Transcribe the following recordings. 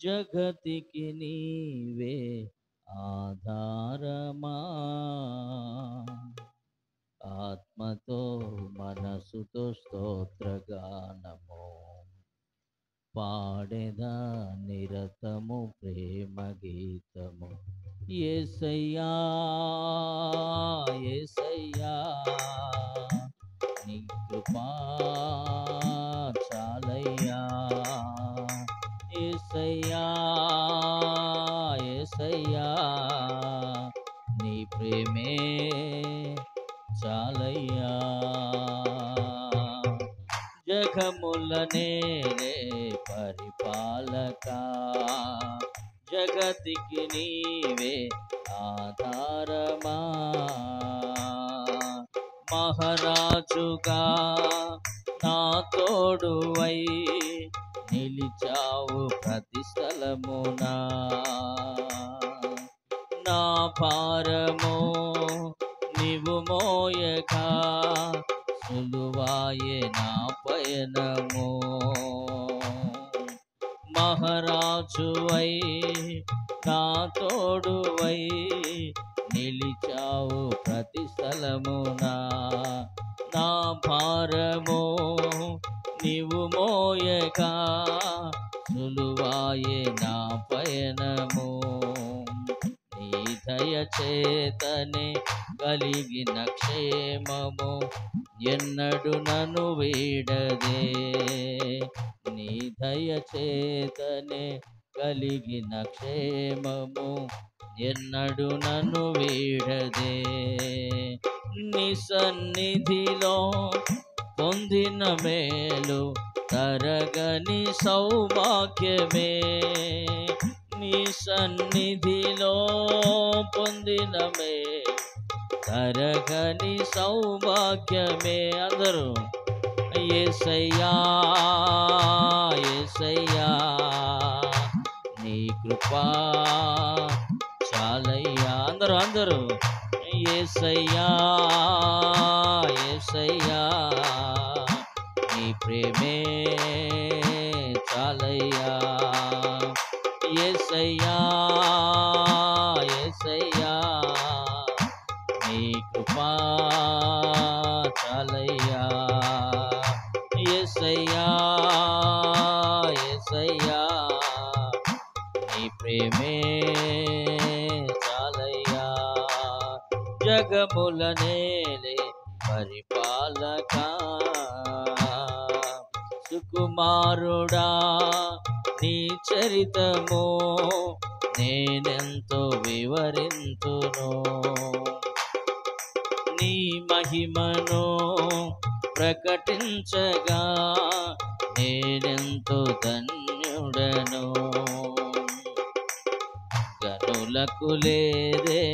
జగతికి నీవే ఆధారమా. ఆత్మతో మనసుతో స్తోత్రగానము పాడెదా నిరతము ప్రేమ గీతము. యేసయ్యా యేసయ్యా నీ కృపా చాలయ్యా. యేసయ్యా యేసయ్యా నీ ప్రేమే చాలయ్యా. జగముల నేలే పరిపాలక, జగతికి నీవే ఆధారమా. మహారాజుగా నా తోడువై నిలిచావు ప్రతి స్థలమునా. నా భారము నీవు మోయగా సులువాయే నా పయనము. మహారాజువై నా తోడువై నిలిచావు ప్రతి స్థలమునా. నా భారము నీవు మోయగా సులువాయే నా పయనము. నీ దయ చేతనే కలిగిన క్షేమము ఎన్నడు నన్ను వీడదే. నీ దయ చేతనే కలిగిన క్షేమము ఎన్నడు నన్ను వీడదే. నీ సన్నిధిలో పొందిన మేలు తరగని సౌభాగ్యమే. నీ సన్నిధిలో పొందిన మేలు తరగని సౌభాగ్యమే. అందరూ యేసయ్యా యేసయ్యా నీ కృపా చాలయ్యా. అందరూ యేసయ్యా యేసయ్యా నీ ప్రేమే చాలయ్యా. యేసయ్యా యేసయ్యా నీ కృపా చాలయ్యా. యేసయ్యా యేసయ్యా నీ ప్రేమే చాలయ్యా. జగముల నేలే పరిపాలక, సుకుమారుడా నీ చరితము నేనెంతో వివరింతును. నీ మహిమను ప్రకటించగా నేనెంతో ధన్యుడను. గనులకు లేదే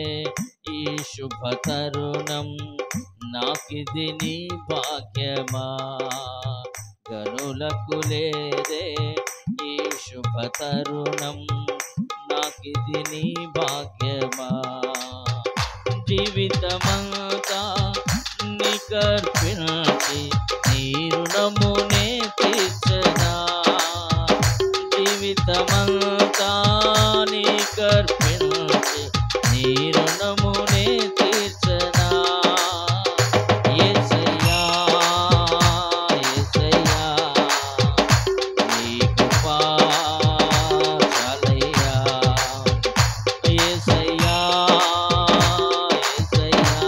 ఈ శుభ తరుణం, నాకిది నీ భాగ్యమా. గనులకు లేదే ఈ శుభ తరుణం, నాకిది నీ భాగ్యమా. జీవితమంతా నీకర్పించి నీ రుణమునే తీర్చగా. జీవితమంతా నీకర్పించి నీ రుణమునే తీర్చగా. యేసయ్యా యేసయ్యా నీ కృపా చాలయ్యా. యేసయ్యా యేసయ్యా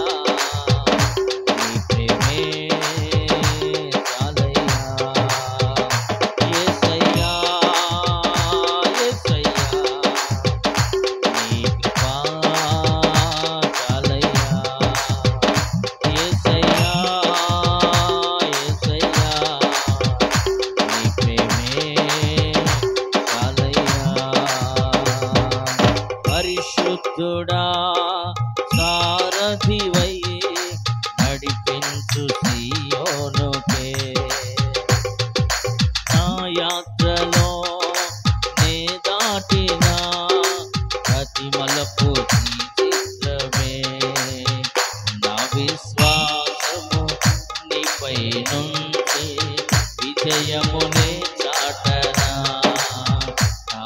నీ ప్రేమే చాలయ్యా. యేసయ్యా యేసయ్యా నీ కృపా చాలయ్యా. యేసయ్యా యేసయ్యా నీ ప్రేమే చాలయ్యా. పరిశుద్ధుడా సారథివై నడిపించు సీయోనుకే. నా యాత్రలో నే దాటిన ప్రతి మలుపు నీ చిత్రమే. నా విశ్వాసము నీపై నుంచి విజయమునే చాటనా. నా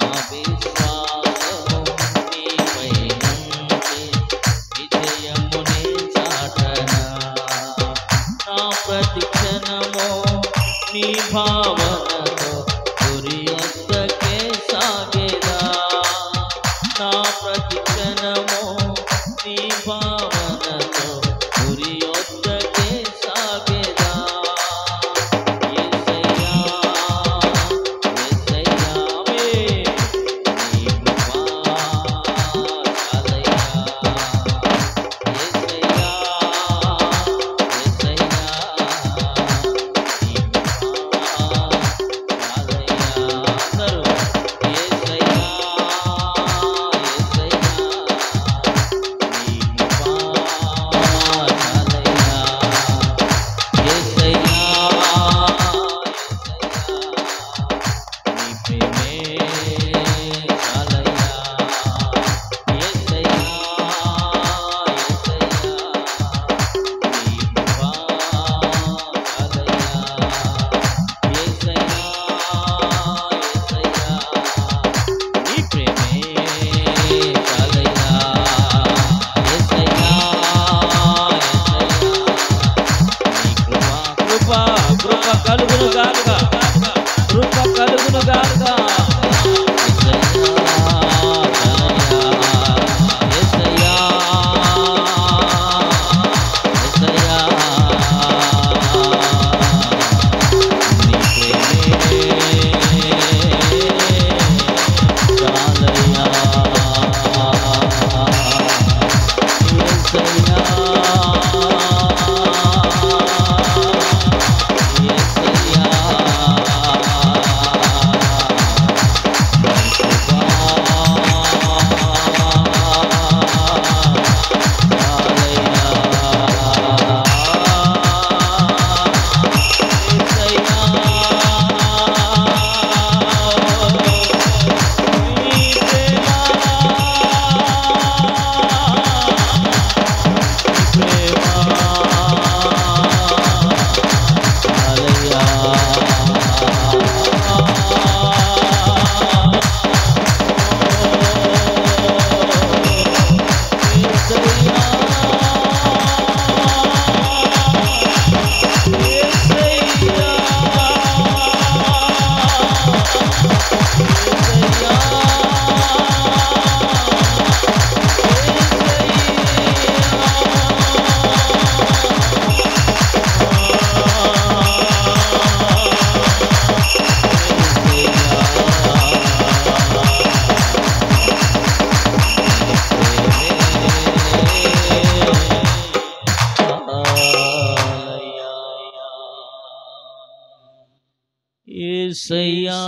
యేసయ్యా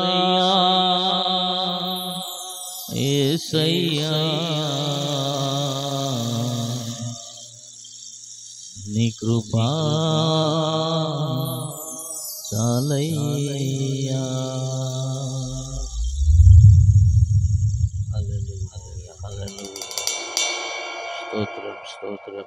యేసయ్యా నీ కృపా చాలయ్యా. హల్లెలూయా హల్లెలూయా. స్తోత్రం స్తోత్రం.